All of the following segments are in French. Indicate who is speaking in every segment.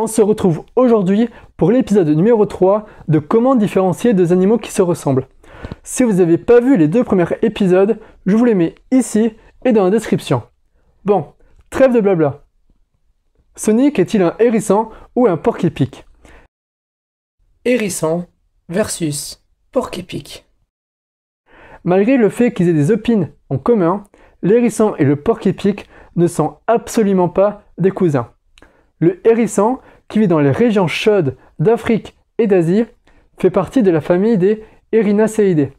Speaker 1: On se retrouve aujourd'hui pour l'épisode numéro 3 de comment différencier deux animaux qui se ressemblent. Si vous n'avez pas vu les deux premiers épisodes, je vous les mets ici et dans la description. Bon, trêve de blabla. Sonic est-il un hérisson ou un porc-épic?
Speaker 2: Hérisson versus porc-épic.
Speaker 1: Malgré le fait qu'ils aient des épines en commun, l'hérisson et le porc-épic ne sont absolument pas des cousins. Le hérisson, qui vit dans les régions chaudes d'Afrique et d'Asie, fait partie de la famille des Erinaceidae,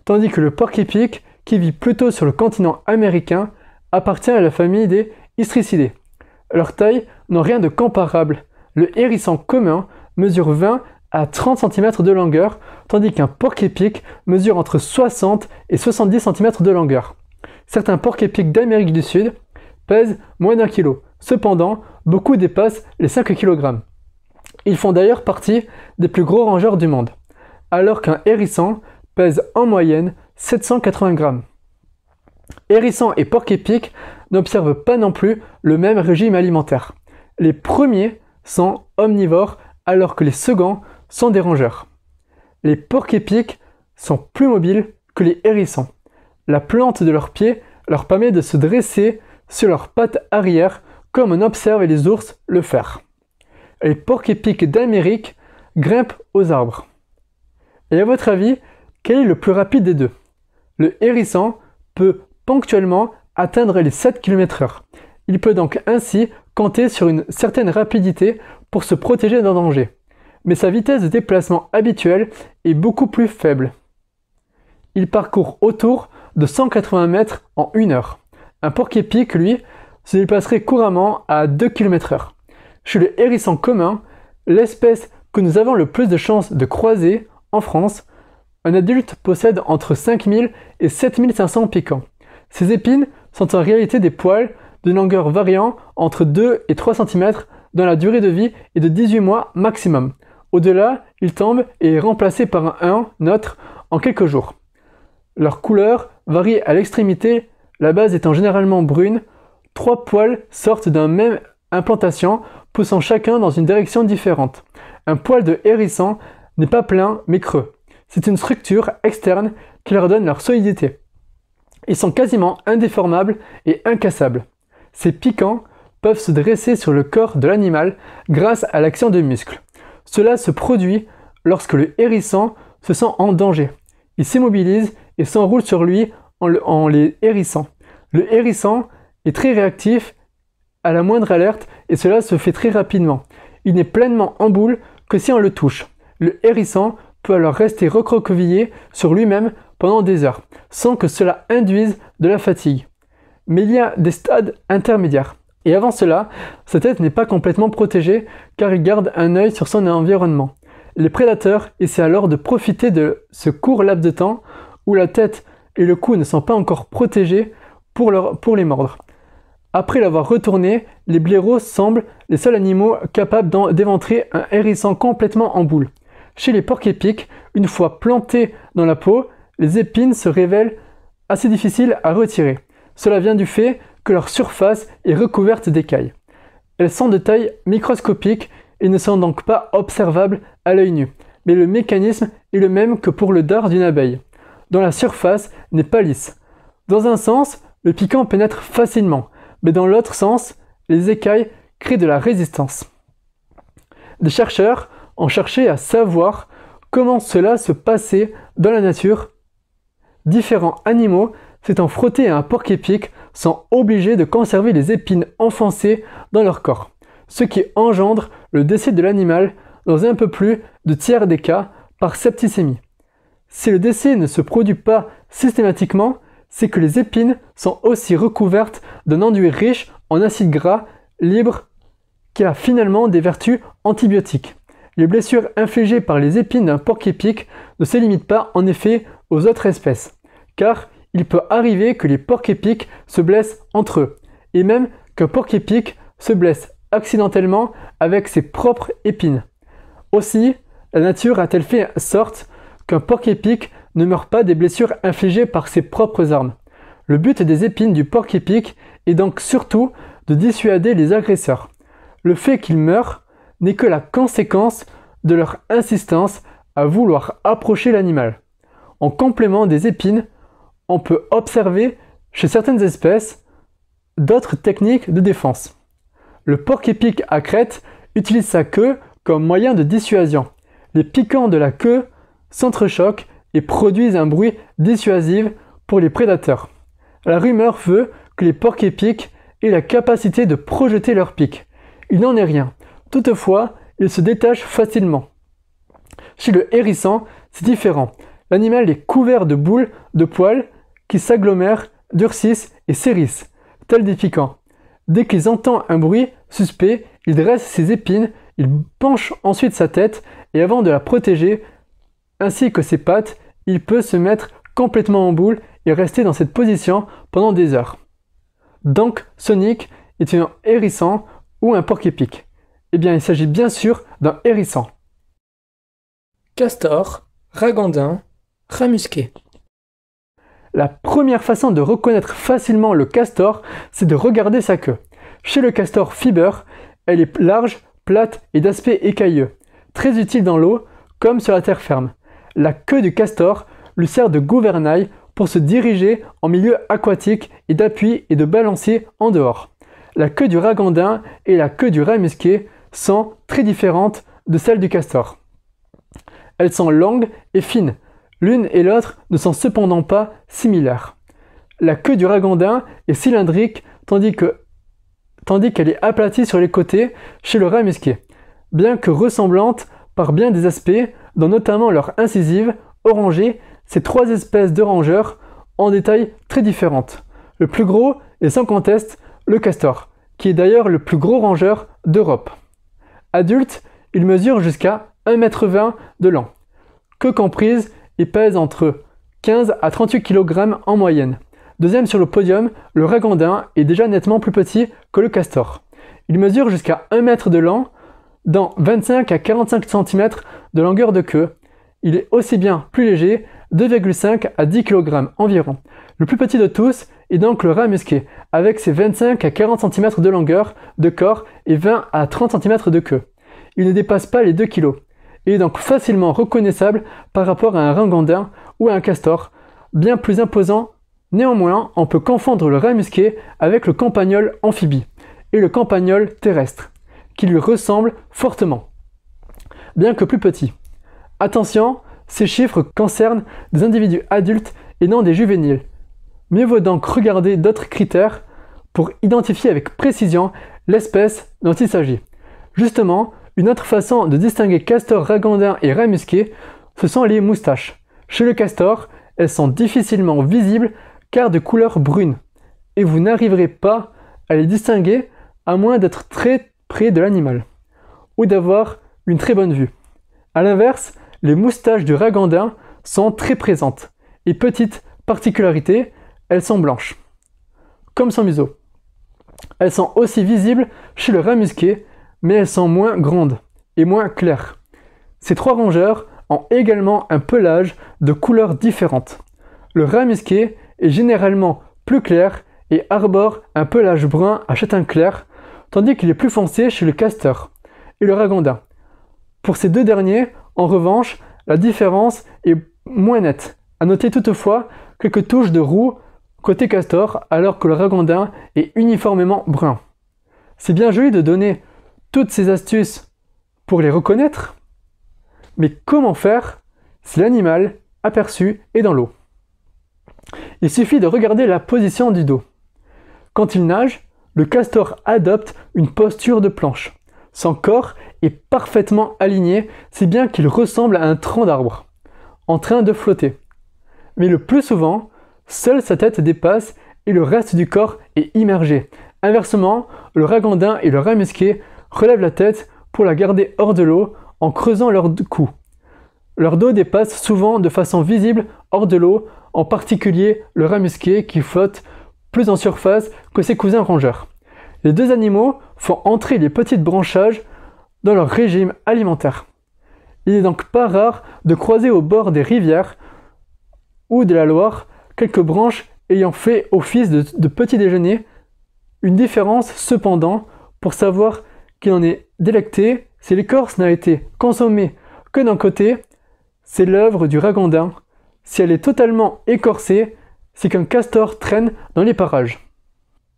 Speaker 1: tandis que le porc-épic, qui vit plutôt sur le continent américain, appartient à la famille des Istricidae. Leurs tailles n'ont rien de comparable. Le hérisson commun mesure 20 à 30 cm de longueur, tandis qu'un porc-épic mesure entre 60 et 70 cm de longueur. Certains porc-épics d'Amérique du Sud pèsent moins d'1 kg. Cependant, beaucoup dépassent les 5 kg. Ils font d'ailleurs partie des plus gros rongeurs du monde, alors qu'un hérisson pèse en moyenne 780 g. Hérisson et porc-épic n'observent pas non plus le même régime alimentaire. Les premiers sont omnivores alors que les seconds sont des rongeurs. Les porc-épics sont plus mobiles que les hérissons. La plante de leurs pieds leur permet de se dresser sur leurs pattes arrière comme on observe les ours le faire. Les porc-épics d'Amérique grimpent aux arbres. Et à votre avis, quel est le plus rapide des deux? Le hérisson peut ponctuellement atteindre les 7 km/h. Il peut donc ainsi compter sur une certaine rapidité pour se protéger d'un danger. Mais sa vitesse de déplacement habituelle est beaucoup plus faible. Il parcourt autour de 180 mètres en 1 heure. Un porc-épic, lui, se déplacerait couramment à 2 km/h. Chez le hérisson commun, l'espèce que nous avons le plus de chances de croiser en France, un adulte possède entre 5000 et 7500 piquants. Ces épines sont en réalité des poils de longueur variant entre 2 et 3 cm dont la durée de vie est de 18 mois maximum. Au-delà, il tombe et est remplacé par un autre en quelques jours. Leur couleur varie à l'extrémité, la base étant généralement brune. 3 poils sortent d'une même implantation, poussant chacun dans une direction différente. Un poil de hérisson n'est pas plein mais creux. C'est une structure externe qui leur donne leur solidité. Ils sont quasiment indéformables et incassables. Ces piquants peuvent se dresser sur le corps de l'animal grâce à l'action de muscles. Cela se produit lorsque le hérisson se sent en danger. Il s'immobilise et s'enroule sur lui en les hérissant. Le hérisson est très réactif à la moindre alerte et cela se fait très rapidement. Il n'est pleinement en boule que si on le touche. Le hérisson peut alors rester recroquevillé sur lui-même pendant des heures, sans que cela induise de la fatigue. Mais il y a des stades intermédiaires. Et avant cela, sa tête n'est pas complètement protégée car il garde un œil sur son environnement. Les prédateurs essaient alors de profiter de ce court laps de temps où la tête et le cou ne sont pas encore protégés pour les mordre. Après l'avoir retourné, les blaireaux semblent les seuls animaux capables d'éventrer un hérisson complètement en boule. Chez les porc-épics, une fois plantés dans la peau, les épines se révèlent assez difficiles à retirer. Cela vient du fait que leur surface est recouverte d'écailles. Elles sont de taille microscopique et ne sont donc pas observables à l'œil nu. Mais le mécanisme est le même que pour le dard d'une abeille, dont la surface n'est pas lisse. Dans un sens, le piquant pénètre facilement, mais dans l'autre sens, les écailles créent de la résistance. Des chercheurs ont cherché à savoir comment cela se passait dans la nature. Différents animaux s'étant frottés à un porc-épic sont obligés de conserver les épines enfoncées dans leur corps, ce qui engendre le décès de l'animal dans un peu plus de tiers des cas par septicémie. Si le décès ne se produit pas systématiquement, c'est que les épines sont aussi recouvertes d'un enduit riche en acides gras libres qui a finalement des vertus antibiotiques. Les blessures infligées par les épines d'un porc-épic ne se limitent pas en effet aux autres espèces, car il peut arriver que les porc-épics se blessent entre eux, et même qu'un porc-épic se blesse accidentellement avec ses propres épines. Aussi, la nature a-t-elle fait sorte qu'un porc-épic ne meurt pas des blessures infligées par ses propres armes. Le but des épines du porc-épic est donc surtout de dissuader les agresseurs. Le fait qu'ils meurent n'est que la conséquence de leur insistance à vouloir approcher l'animal. En complément des épines, on peut observer chez certaines espèces d'autres techniques de défense. Le porc-épic à crête utilise sa queue comme moyen de dissuasion. Les piquants de la queue s'entrechoquent et produisent un bruit dissuasif pour les prédateurs. La rumeur veut que les porcs-épics aient la capacité de projeter leurs pics. Il n'en est rien. Toutefois, ils se détachent facilement. Chez le hérisson, c'est différent. L'animal est couvert de boules de poils qui s'agglomèrent, durcissent et s'hérissent, tels des piquants. Dès qu'ils entendent un bruit suspect, il dresse ses épines, il penche ensuite sa tête et avant de la protéger, ainsi que ses pattes, il peut se mettre complètement en boule et rester dans cette position pendant des heures. Donc, Sonic est un hérisson ou un porc-épic. Eh bien, il s'agit bien sûr d'un hérisson.
Speaker 2: Castor, ragondin, rat musqué.
Speaker 1: La première façon de reconnaître facilement le castor, c'est de regarder sa queue. Chez le castor fiber, elle est large, plate et d'aspect écailleux, très utile dans l'eau comme sur la terre ferme. La queue du castor lui sert de gouvernail pour se diriger en milieu aquatique et d'appui et de balancier en dehors. La queue du ragondin et la queue du rat musqué sont très différentes de celles du castor. Elles sont longues et fines. L'une et l'autre ne sont cependant pas similaires. La queue du ragondin est cylindrique tandis qu'elle est aplatie sur les côtés chez le rat musqué, bien que ressemblante par bien des aspects, dont notamment leur incisive, orangée. Ces trois espèces de rongeurs ont des tailles très différentes. Le plus gros est sans conteste le castor, qui est d'ailleurs le plus gros rongeur d'Europe. Adulte, il mesure jusqu'à 1,20 m de long, queue comprise et pèse entre 15 à 38 kg en moyenne. Deuxième sur le podium, le ragondin est déjà nettement plus petit que le castor. Il mesure jusqu'à 1 m de long, dans 25 à 45 cm de longueur de queue. Il est aussi bien plus léger, 2,5 à 10 kg environ. Le plus petit de tous est donc le rat musqué, avec ses 25 à 40 cm de longueur de corps et 20 à 30 cm de queue. Il ne dépasse pas les 2 kg. Il est donc facilement reconnaissable par rapport à un ragondin ou à un castor, bien plus imposant. Néanmoins, on peut confondre le rat musqué avec le campagnol amphibie et le campagnol terrestre, qui lui ressemble fortement, bien que plus petit. Attention, ces chiffres concernent des individus adultes et non des juvéniles. Mieux vaut donc regarder d'autres critères pour identifier avec précision l'espèce dont il s'agit. Justement, une autre façon de distinguer castor, ragondin et rat musqué, ce sont les moustaches. Chez le castor, elles sont difficilement visibles car de couleur brune, et vous n'arriverez pas à les distinguer à moins d'être très près de l'animal, ou d'avoir une très bonne vue. A l'inverse, les moustaches du ragondin sont très présentes, et petite particularité, elles sont blanches, comme son museau. Elles sont aussi visibles chez le rat musqué, mais elles sont moins grandes et moins claires. Ces trois rongeurs ont également un pelage de couleurs différentes. Le rat musqué est généralement plus clair et arbore un pelage brun à châtain clair, tandis qu'il est plus foncé chez le castor et le ragondin. Pour ces deux derniers, en revanche, la différence est moins nette. À noter toutefois quelques touches de roux côté castor, alors que le ragondin est uniformément brun. C'est bien joli de donner toutes ces astuces pour les reconnaître, mais comment faire si l'animal aperçu est dans l'eau? Il suffit de regarder la position du dos. Quand il nage, le castor adopte une posture de planche. Son corps est parfaitement aligné, si bien qu'il ressemble à un tronc d'arbre, en train de flotter. Mais le plus souvent, seule sa tête dépasse et le reste du corps est immergé. Inversement, le ragondin et le rat musqué relèvent la tête pour la garder hors de l'eau en creusant leur cou. Leur dos dépasse souvent de façon visible hors de l'eau, en particulier le rat musqué qui flotte plus en surface que ses cousins rongeurs. Les deux animaux font entrer les petites branchages dans leur régime alimentaire. Il n'est donc pas rare de croiser au bord des rivières ou de la Loire quelques branches ayant fait office de petit déjeuner. Une différence cependant pour savoir qu'il en est délecté, Si l'écorce n'a été consommée que d'un côté, c'est l'œuvre du ragondin. Si elle est totalement écorcée, c'est qu'un castor traîne dans les parages.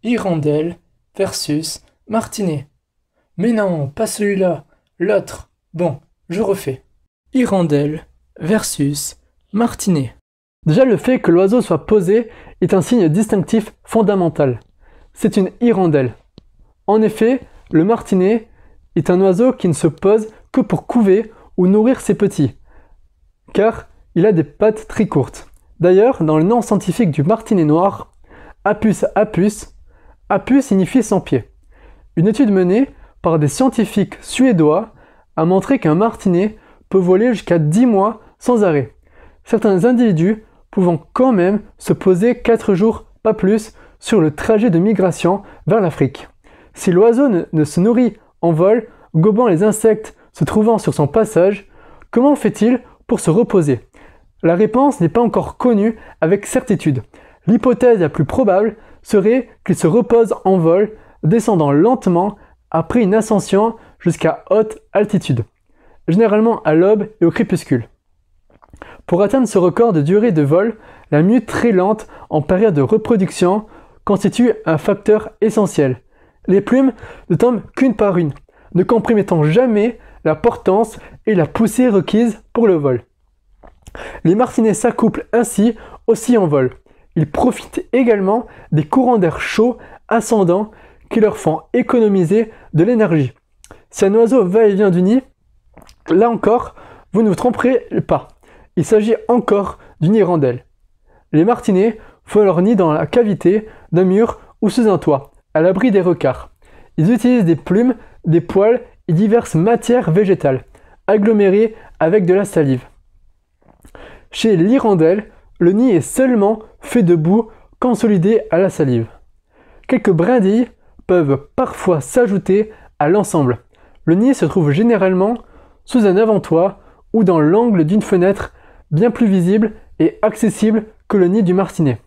Speaker 2: Hirondelle versus martinet. Mais non, pas celui-là, l'autre. Bon, je refais. Hirondelle versus martinet.
Speaker 1: Déjà, le fait que l'oiseau soit posé est un signe distinctif fondamental. C'est une hirondelle. En effet, le martinet est un oiseau qui ne se pose que pour couver ou nourrir ses petits, car il a des pattes très courtes. D'ailleurs, dans le nom scientifique du martinet noir, Apus apus, apus signifie sans pied. Une étude menée par des scientifiques suédois a montré qu'un martinet peut voler jusqu'à 10 mois sans arrêt. Certains individus pouvant quand même se poser 4 jours, pas plus, sur le trajet de migration vers l'Afrique. Si l'oiseau ne se nourrit en vol, gobant les insectes se trouvant sur son passage, comment fait-il pour se reposer? La réponse n'est pas encore connue avec certitude. L'hypothèse la plus probable serait qu'il se repose en vol, descendant lentement après une ascension jusqu'à haute altitude, généralement à l'aube et au crépuscule. Pour atteindre ce record de durée de vol, la mue très lente en période de reproduction constitue un facteur essentiel. Les plumes ne tombent qu'une par une, ne compromettant jamais la portance et la poussée requises pour le vol. Les martinets s'accouplent ainsi aussi en vol. Ils profitent également des courants d'air chaud ascendants qui leur font économiser de l'énergie. Si un oiseau va et vient du nid, là encore, vous ne vous tromperez pas. Il s'agit encore d'une hirondelle. Les martinets font leur nid dans la cavité d'un mur ou sous un toit, à l'abri des recards. Ils utilisent des plumes, des poils et diverses matières végétales, agglomérées avec de la salive. Chez l'hirondelle, le nid est seulement fait de boue consolidée à la salive. Quelques brindilles peuvent parfois s'ajouter à l'ensemble. Le nid se trouve généralement sous un avant-toit ou dans l'angle d'une fenêtre bien plus visible et accessible que le nid du martinet.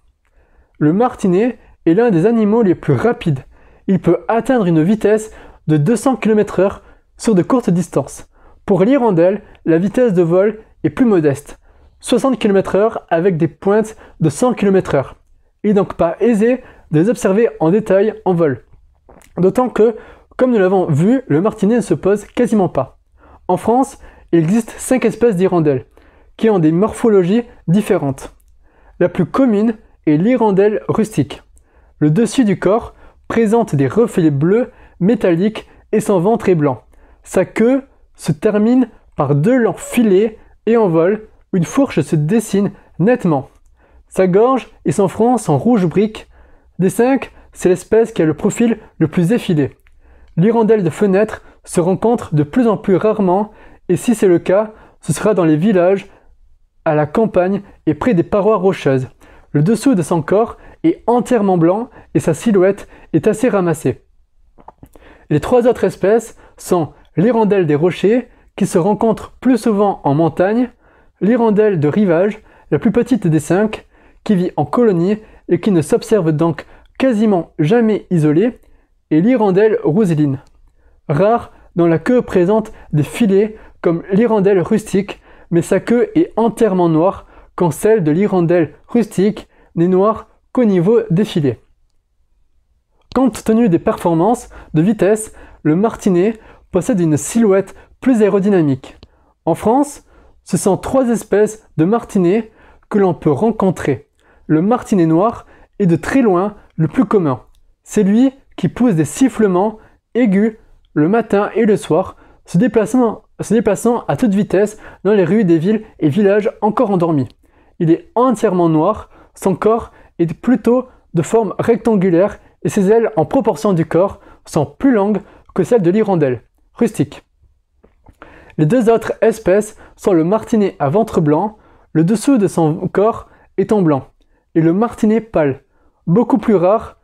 Speaker 1: Le martinet est l'un des animaux les plus rapides. Il peut atteindre une vitesse de 200 km/h sur de courtes distances. Pour l'hirondelle, la vitesse de vol est plus modeste, 60 km/h avec des pointes de 100 km/h. Il n'est donc pas aisé de les observer en détail en vol. D'autant que, comme nous l'avons vu, le martinet ne se pose quasiment pas. En France, il existe 5 espèces d'hirondelles, qui ont des morphologies différentes. La plus commune est l'hirondelle rustique. Le dessus du corps présente des reflets bleus métalliques et son ventre est blanc. Sa queue se termine par 2 longs filets et en vol, une fourche se dessine nettement. Sa gorge et son front sont rouge brique. Des 5, c'est l'espèce qui a le profil le plus effilé. L'hirondelle de fenêtre se rencontre de plus en plus rarement et si c'est le cas, ce sera dans les villages, à la campagne et près des parois rocheuses. Le dessous de son corps est entièrement blanc et sa silhouette est assez ramassée. Les 3 autres espèces sont l'hirondelle des rochers, qui se rencontre plus souvent en montagne, l'hirondelle de rivage, la plus petite des 5, qui vit en colonie et qui ne s'observe donc quasiment jamais isolée, et l'hirondelle rousseline, rare dont la queue présente des filets comme l'hirondelle rustique, mais sa queue est entièrement noire, quand celle de l'hirondelle rustique n'est noire qu'au niveau des filets. Compte tenu des performances de vitesse, le martinet possède une silhouette plus aérodynamique. En France, ce sont 3 espèces de martinets que l'on peut rencontrer. Le martinet noir est de très loin le plus commun. C'est lui qui pousse des sifflements aigus le matin et le soir, se déplaçant à toute vitesse dans les rues des villes et villages encore endormis. Il est entièrement noir, son corps est plutôt de forme rectangulaire et ses ailes en proportion du corps sont plus longues que celles de l'hirondelle rustique. Les 2 autres espèces sont le martinet à ventre blanc, le dessous de son corps étant blanc, et le martinet pâle, beaucoup plus rare.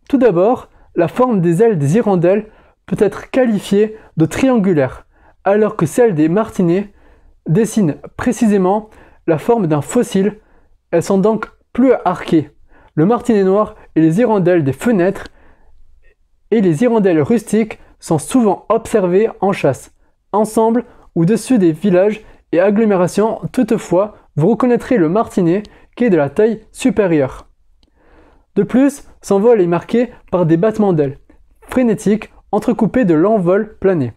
Speaker 1: Tout d'abord, la forme des ailes des hirondelles peut être qualifiée de triangulaire, alors que celle des martinets dessine précisément la forme d'un fossile. Elles sont donc plus arquées. Le martinet noir et les hirondelles des fenêtres et les hirondelles rustiques sont souvent observées en chasse. ensemble ou dessus des villages et agglomérations. Toutefois, vous reconnaîtrez le martinet qui est de la taille supérieure. De plus, son vol est marqué par des battements d'ailes frénétiques entrecoupés de l'envol plané.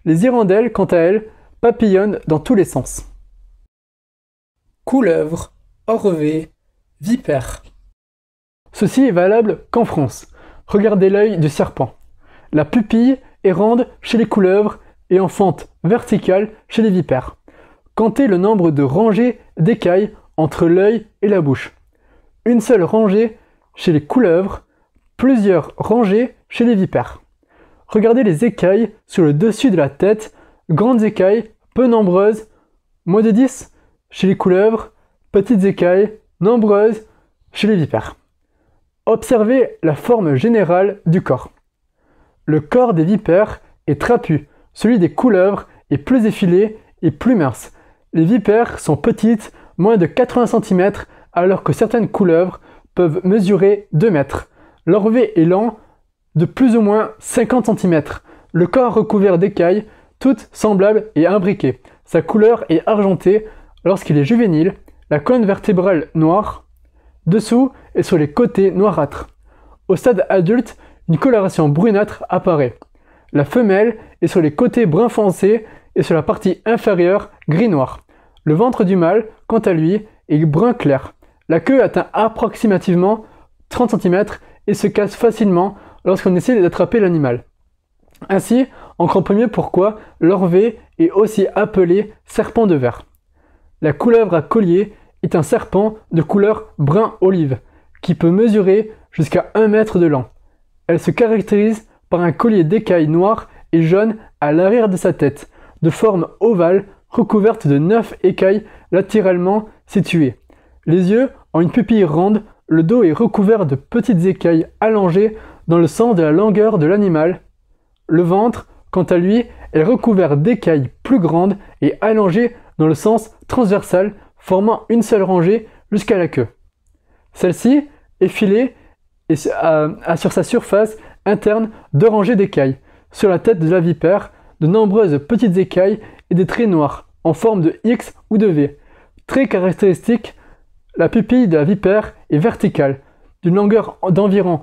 Speaker 1: Les hirondelles, quant à elles, papillonnent dans tous les sens.
Speaker 2: Couleuvre, orvet, vipère.
Speaker 1: Ceci est valable qu'en France. Regardez l'œil du serpent. La pupille est ronde chez les couleuvres et en fente verticale chez les vipères. Comptez le nombre de rangées d'écailles entre l'œil et la bouche. Une seule rangée chez les couleuvres, plusieurs rangées chez les vipères. Regardez les écailles sur le dessus de la tête, grandes écailles, peu nombreuses, moins de 10 chez les couleuvres, petites écailles, nombreuses chez les vipères. Observez la forme générale du corps. Le corps des vipères est trapu, celui des couleuvres est plus effilé et plus mince. Les vipères sont petites, moins de 80 cm, alors que certaines couleuvres peuvent mesurer 2 mètres. L'orvet est lent, de plus ou moins 50 cm. Le corps recouvert d'écailles, toutes semblables et imbriquées. Sa couleur est argentée lorsqu'il est juvénile, la colonne vertébrale noire, dessous et sur les côtés noirâtres. Au stade adulte, une coloration brunâtre apparaît. La femelle est sur les côtés brun foncé et sur la partie inférieure gris-noir. Le ventre du mâle, quant à lui, est brun clair. La queue atteint approximativement 30 cm et se casse facilement lorsqu'on essaie d'attraper l'animal. Ainsi, on comprend mieux pourquoi l'orvet est aussi appelé serpent de verre. La couleuvre à collier est un serpent de couleur brun-olive qui peut mesurer jusqu'à 1 mètre de long. Elle se caractérise par un collier d'écailles noires et jaunes à l'arrière de sa tête, de forme ovale recouverte de 9 écailles latéralement situées. Les yeux ont une pupille ronde, le dos est recouvert de petites écailles allongées dans le sens de la longueur de l'animal. Le ventre, quant à lui, est recouvert d'écailles plus grandes et allongées dans le sens transversal, formant une seule rangée jusqu'à la queue. Celle-ci est filée et a sur sa surface interne 2 rangées d'écailles. Sur la tête de la vipère, de nombreuses petites écailles et des traits noirs, en forme de X ou de V. Très caractéristique, la pupille de la vipère est verticale, d'une longueur d'environ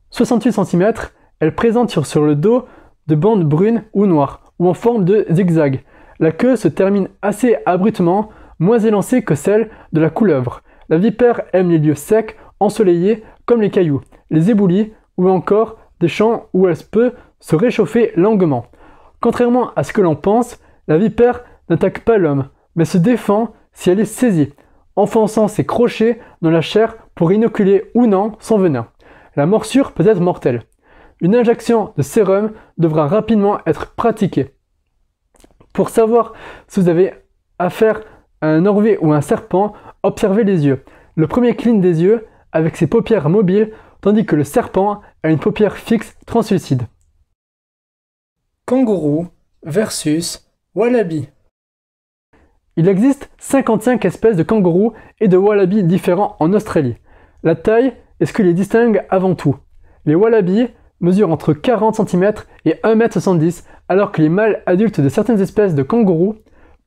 Speaker 1: 68 cm. Elle présente sur le dos de bandes brunes ou noires, ou en forme de zigzag. La queue se termine assez abruptement, moins élancée que celle de la couleuvre. La vipère aime les lieux secs, ensoleillés, comme les cailloux, les éboulis, ou encore des champs où elle peut se réchauffer longuement. Contrairement à ce que l'on pense, la vipère n'attaque pas l'homme, mais se défend si elle est saisie, enfonçant ses crochets dans la chair pour inoculer ou non son venin. La morsure peut être mortelle. Une injection de sérum devra rapidement être pratiquée. Pour savoir si vous avez affaire à un orvet ou un serpent, observez les yeux. Le premier cligne des yeux avec ses paupières mobiles, tandis que le serpent a une paupière fixe translucide.
Speaker 2: Kangourou versus wallaby.
Speaker 1: Il existe 55 espèces de kangourous et de wallabies différents en Australie. La taille est ce qui les distingue avant tout. Les wallabies mesurent entre 40 cm et 1,70 m, alors que les mâles adultes de certaines espèces de kangourous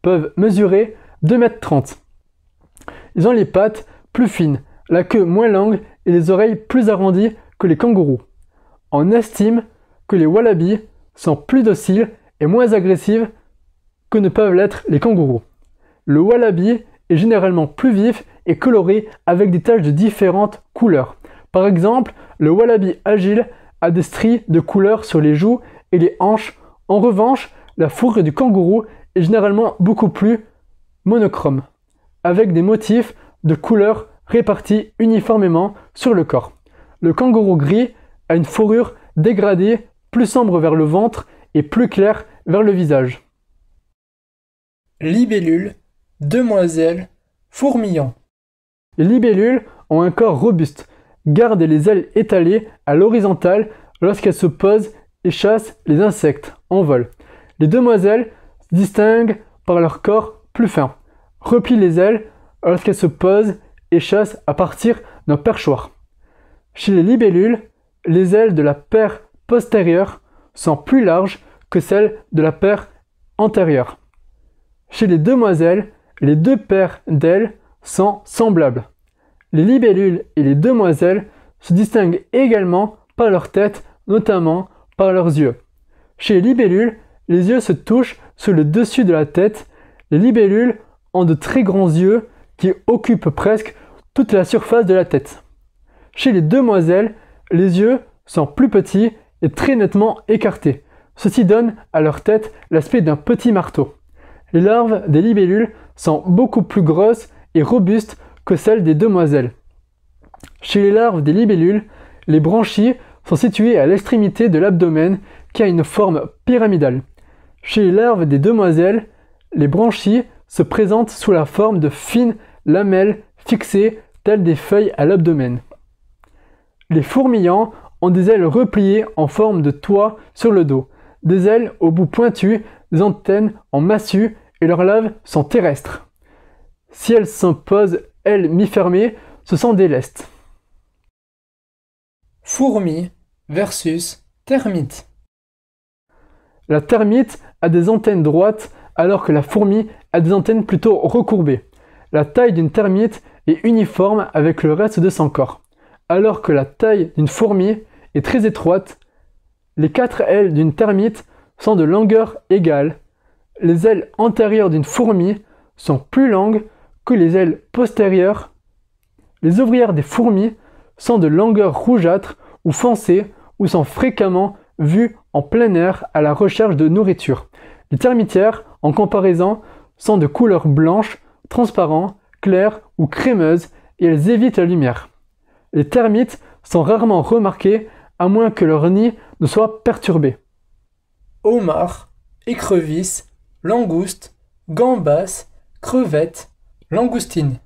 Speaker 1: peuvent mesurer 2,30 m. Ils ont les pattes plus fines, la queue moins longue et les oreilles plus arrondies que les kangourous. On estime que les wallabies sont plus dociles et moins agressives que ne peuvent l'être les kangourous. Le wallaby est généralement plus vif et coloré avec des taches de différentes couleurs. Par exemple, le wallaby agile a des stries de couleur sur les joues et les hanches. En revanche, la fourrure du kangourou est généralement beaucoup plus monochrome, avec des motifs de couleurs répartis uniformément sur le corps. Le kangourou gris a une fourrure dégradée, plus sombre vers le ventre et plus claire vers le visage.
Speaker 2: Libellule, demoiselle, fourmillon.
Speaker 1: Les libellules ont un corps robuste, gardent les ailes étalées à l'horizontale lorsqu'elles se posent et chassent les insectes en vol. Les demoiselles se distinguent par leur corps plus fin, replient les ailes lorsqu'elles se posent et chassent à partir d'un perchoir. Chez les libellules, les ailes de la paire postérieure sont plus larges que celles de la paire antérieure. Chez les demoiselles, les deux paires d'ailes sont semblables. Les libellules et les demoiselles se distinguent également par leur tête, notamment par leurs yeux. Chez les libellules, les yeux se touchent sur le dessus de la tête. Les libellules ont de très grands yeux qui occupent presque toute la surface de la tête. Chez les demoiselles, les yeux sont plus petits et très nettement écartés. Ceci donne à leur tête l'aspect d'un petit marteau. Les larves des libellules sont beaucoup plus grosses et robustes que celles des demoiselles. Chez les larves des libellules, les branchies sont situées à l'extrémité de l'abdomen qui a une forme pyramidale. Chez les larves des demoiselles, les branchies se présentent sous la forme de fines lamelles fixées telles des feuilles à l'abdomen. Les fourmillons ont des ailes repliées en forme de toit sur le dos, des ailes au bout pointu, des antennes en massue et leurs laves sont terrestres. Si elles se posent, ailes mi-fermées, ce sont des lestes.
Speaker 2: Fourmi versus termite.
Speaker 1: La termite a des antennes droites alors que la fourmi a des antennes plutôt recourbées. La taille d'une termite est uniforme avec le reste de son corps, alors que la taille d'une fourmi est très étroite. Les quatre ailes d'une termite sont de longueur égale. Les ailes antérieures d'une fourmi sont plus longues que les ailes postérieures. Les ouvrières des fourmis sont de longueur rougeâtre ou foncée ou sont fréquemment vues en plein air à la recherche de nourriture. Les termitières, en comparaison, sont de couleur blanche, transparent, claire ou crémeuse et elles évitent la lumière. Les termites sont rarement remarquées à moins que leur nid ne soit perturbé.
Speaker 2: Homard, écrevisse, langouste, gambas, crevette, langoustine.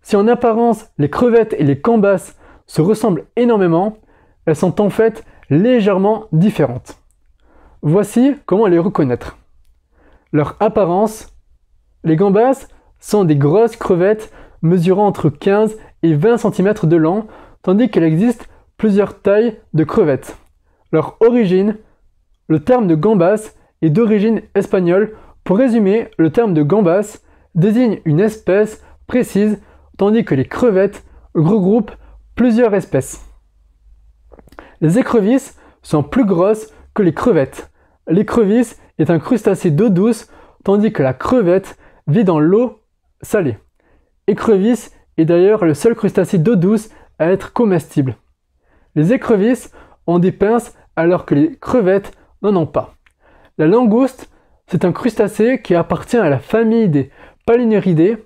Speaker 1: Si en apparence les crevettes et les gambas se ressemblent énormément, elles sont en fait légèrement différentes. Voici comment les reconnaître. Leur apparence, les gambas sont des grosses crevettes mesurant entre 15 et 20 cm de long, tandis qu'il existe plusieurs tailles de crevettes. Leur origine, le terme de gambas est d'origine espagnole. Pour résumer, le terme de gambas désigne une espèce précise, tandis que les crevettes regroupent plusieurs espèces. Les écrevisses sont plus grosses que les crevettes. L'écrevisse est un crustacé d'eau douce, tandis que la crevette vit dans l'eau salée. Écrevisse est d'ailleurs le seul crustacé d'eau douce à être comestible. Les écrevisses ont des pinces alors que les crevettes n'en ont pas. La langouste, c'est un crustacé qui appartient à la famille des Palinuridae.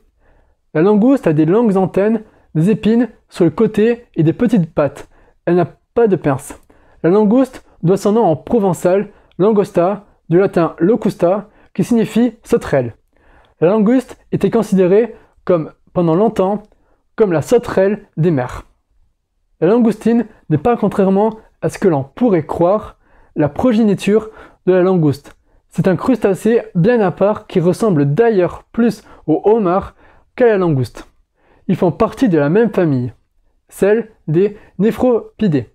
Speaker 1: La langouste a des longues antennes, des épines sur le côté et des petites pattes. Elle n'a pas de pinces. La langouste doit son nom en provençal langosta, du latin locusta, qui signifie sauterelle. La langouste était considérée pendant longtemps comme la sauterelle des mers. La langoustine n'est pas, contrairement à ce que l'on pourrait croire, la progéniture de la langouste. C'est un crustacé bien à part qui ressemble d'ailleurs plus au homard qu'à la langouste. Ils font partie de la même famille, celle des néphropidés.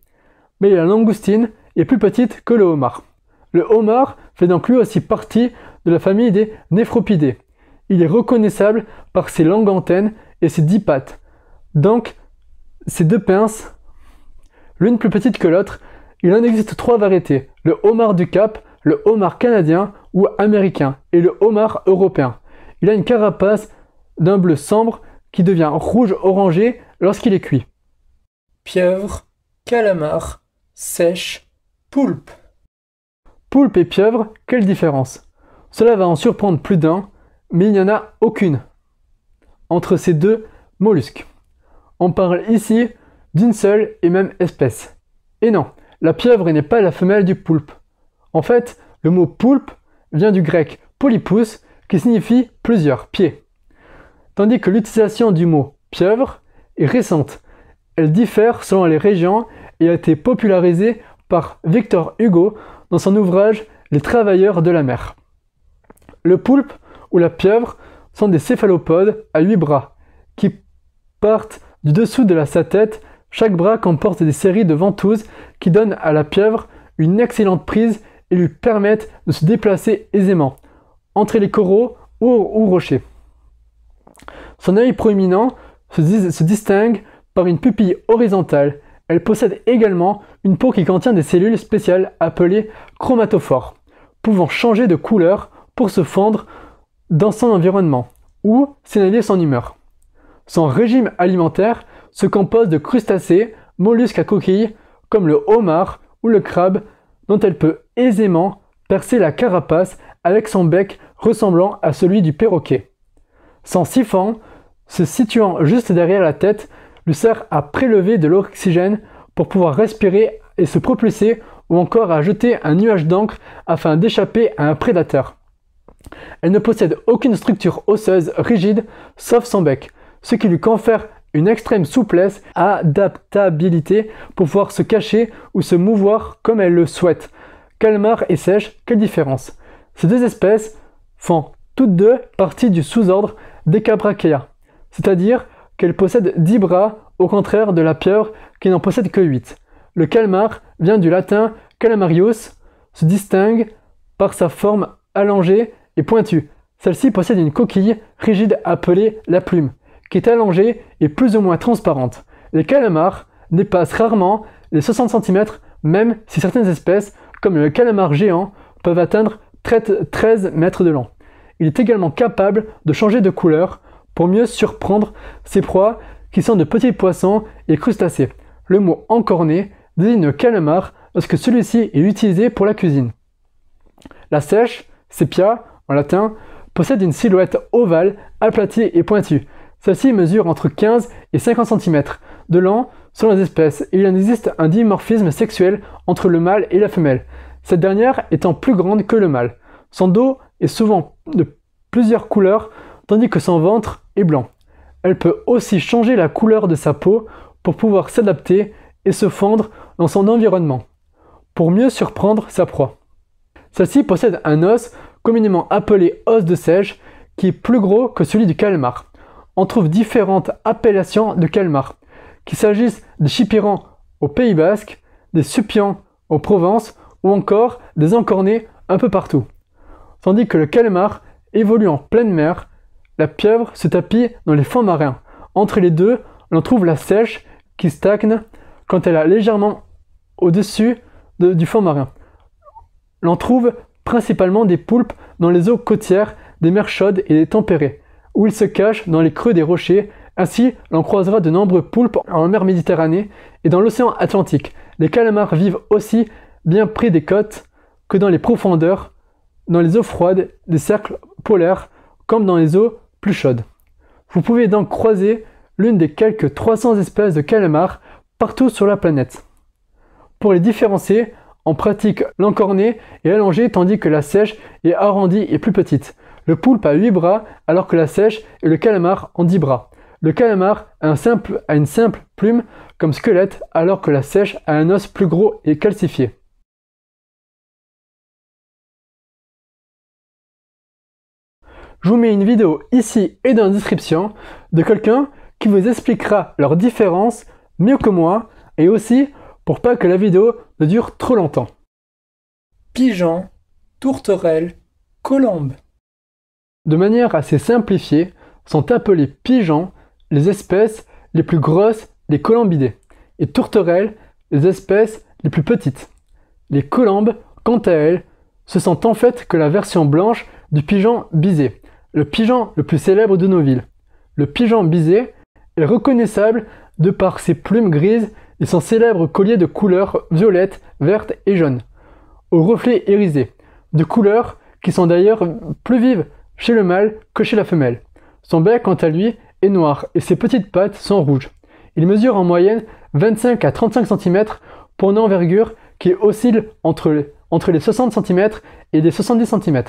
Speaker 1: Mais la langoustine est plus petite que le homard. Le homard fait donc lui aussi partie de la famille des néphropidés. Il est reconnaissable par ses longues antennes et ses 10 pattes. Donc, ces deux pinces, l'une plus petite que l'autre, il en existe 3 variétés. Le homard du Cap, le homard canadien ou américain et le homard européen. Il a une carapace d'un bleu sombre qui devient rouge-orangé lorsqu'il est cuit.
Speaker 2: Pieuvre, calamar, sèche, poulpe.
Speaker 1: Poulpe et pieuvre, quelle différence? Cela va en surprendre plus d'un, mais il n'y en a aucune entre ces deux mollusques. On parle ici d'une seule et même espèce. Et non, la pieuvre n'est pas la femelle du poulpe. En fait, le mot poulpe vient du grec polypus qui signifie plusieurs pieds. Tandis que l'utilisation du mot pieuvre est récente. Elle diffère selon les régions et a été popularisée par Victor Hugo dans son ouvrage Les travailleurs de la mer. Le poulpe ou la pieuvre sont des céphalopodes à 8 bras qui partent du dessous de sa tête. Chaque bras comporte des séries de ventouses qui donnent à la pieuvre une excellente prise et lui permettent de se déplacer aisément. entre les coraux ou rochers. Son œil proéminent se distingue par une pupille horizontale. Elle possède également une peau qui contient des cellules spéciales appelées chromatophores, pouvant changer de couleur pour se fondre dans son environnement ou signaler son humeur. Son régime alimentaire se compose de crustacés, mollusques à coquilles, comme le homard ou le crabe, dont elle peut aisément percer la carapace avec son bec ressemblant à celui du perroquet. Son siphon, se situant juste derrière la tête, lui sert à prélever de l'oxygène pour pouvoir respirer et se propulser, ou encore à jeter un nuage d'encre afin d'échapper à un prédateur. Elle ne possède aucune structure osseuse rigide sauf son bec, ce qui lui confère une extrême souplesse et adaptabilité pour pouvoir se cacher ou se mouvoir comme elle le souhaite. Calmar et sèche, quelle différence! Ces deux espèces font toutes deux partie du sous-ordre Decabrachia, c'est-à-dire qu'elles possèdent 10 bras, au contraire de la pieuvre qui n'en possède que 8. Le calmar vient du latin calamarius, se distingue par sa forme allongée et pointue. Celle-ci possède une coquille rigide appelée la plume, qui est allongée et plus ou moins transparente. Les calamars dépassent rarement les 60 cm, même si certaines espèces, comme le calamar géant, peuvent atteindre 13 mètres de long. Il est également capable de changer de couleur pour mieux surprendre ses proies qui sont de petits poissons et crustacés. Le mot encorné désigne le calamar lorsque celui-ci est utilisé pour la cuisine. La sèche, sepia en latin, possède une silhouette ovale, aplatie et pointue. Celle-ci mesure entre 15 et 50 cm de long selon les espèces et il en existe un dimorphisme sexuel entre le mâle et la femelle, cette dernière étant plus grande que le mâle. Son dos est souvent de plusieurs couleurs tandis que son ventre est blanc. Elle peut aussi changer la couleur de sa peau pour pouvoir s'adapter et se fondre dans son environnement, pour mieux surprendre sa proie. Celle-ci possède un os communément appelé os de sèche qui est plus gros que celui du calmar. On trouve différentes appellations de calmar, qu'il s'agisse des chipirans au Pays Basque, des supians en Provence ou encore des encornés un peu partout. Tandis que le calmar évolue en pleine mer, la pieuvre se tapit dans les fonds marins. Entre les deux, on trouve la sèche qui stagne quand elle est légèrement au-dessus du fond marin. L'on trouve principalement des poulpes dans les eaux côtières des mers chaudes et des tempérées, où ils se cachent dans les creux des rochers. Ainsi, l'on croisera de nombreux poulpes en mer Méditerranée et dans l'océan Atlantique. Les calamars vivent aussi bien près des côtes que dans les profondeurs, dans les eaux froides des cercles polaires, comme dans les eaux plus chaudes. Vous pouvez donc croiser l'une des quelques 300 espèces de calamars partout sur la planète. Pour les différencier, on pratique l'encorné est allongé tandis que la sèche est arrondie et plus petite. Le poulpe a 8 bras alors que la sèche et le calamar ont 10 bras. Le calamar a une simple plume comme squelette alors que la sèche a un os plus gros et calcifié. Je vous mets une vidéo ici et dans la description de quelqu'un qui vous expliquera leurs différences mieux que moi et aussi pour pas que la vidéo ne dure trop longtemps.
Speaker 2: Pigeon, tourterelle, colombe.
Speaker 1: De manière assez simplifiée, sont appelées pigeons les espèces les plus grosses des colombidés et tourterelles les espèces les plus petites. Les colombes, quant à elles, ce sont en fait que la version blanche du pigeon bisé, le pigeon le plus célèbre de nos villes. Le pigeon bisé est reconnaissable de par ses plumes grises et son célèbre collier de couleurs violettes, vertes et jaunes, aux reflets irisés, de couleurs qui sont d'ailleurs plus vives chez le mâle que chez la femelle. Son bec, quant à lui, est noir et ses petites pattes sont rouges. Il mesure en moyenne 25 à 35 cm pour une envergure qui oscille entre les 60 cm et les 70 cm.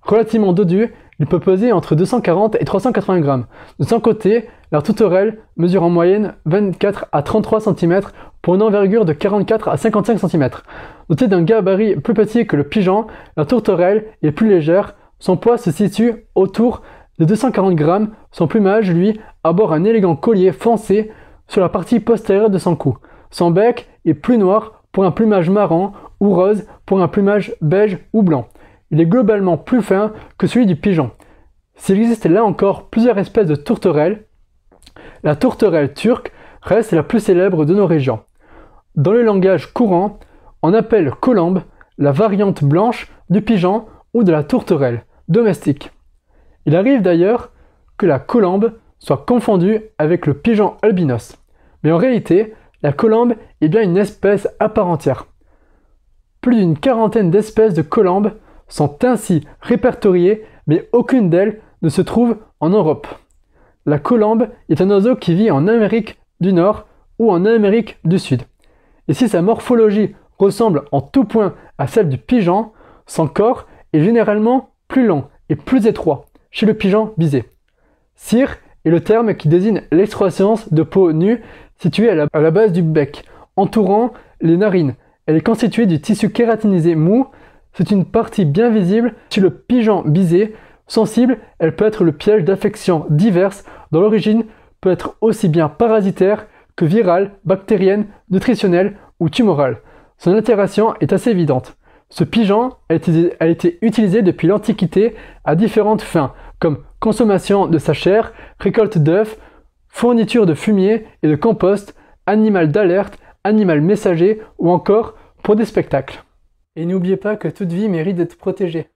Speaker 1: Relativement dodu, il peut peser entre 240 et 380 grammes. De son côté, la tourterelle mesure en moyenne 24 à 33 cm pour une envergure de 44 à 55 cm. Dotée d'un gabarit plus petit que le pigeon, la tourterelle est plus légère. Son poids se situe autour de 240 grammes. Son plumage, lui, arbore un élégant collier foncé sur la partie postérieure de son cou. Son bec est plus noir pour un plumage marron ou rose pour un plumage beige ou blanc. il est globalement plus fin que celui du pigeon. S'il existe là encore plusieurs espèces de tourterelles, la tourterelle turque reste la plus célèbre de nos régions. Dans le langage courant, on appelle colombe la variante blanche du pigeon ou de la tourterelle domestique. Il arrive d'ailleurs que la colombe soit confondue avec le pigeon albinos. Mais en réalité, la colombe est bien une espèce à part entière. Plus d'une quarantaine d'espèces de colombes sont ainsi répertoriées, mais aucune d'elles ne se trouve en Europe. La colombe est un oiseau qui vit en Amérique du Nord ou en Amérique du Sud. Et si sa morphologie ressemble en tout point à celle du pigeon, son corps est généralement plus long et plus étroit chez le pigeon bisé. Cire est le terme qui désigne l'excroissance de peau nue située à la base du bec, entourant les narines. Elle est constituée du tissu kératinisé mou. C'est une partie bien visible chez le pigeon bisé. Sensible, elle peut être le piège d'affections diverses dont l'origine peut être aussi bien parasitaire que virale, bactérienne, nutritionnelle ou tumorale. Son altération est assez évidente. Ce pigeon a été utilisé depuis l'Antiquité à différentes fins, comme consommation de sa chair, récolte d'œufs, fourniture de fumier et de compost, animal d'alerte, animal messager ou encore pour des spectacles. Et n'oubliez pas que toute vie mérite d'être protégée.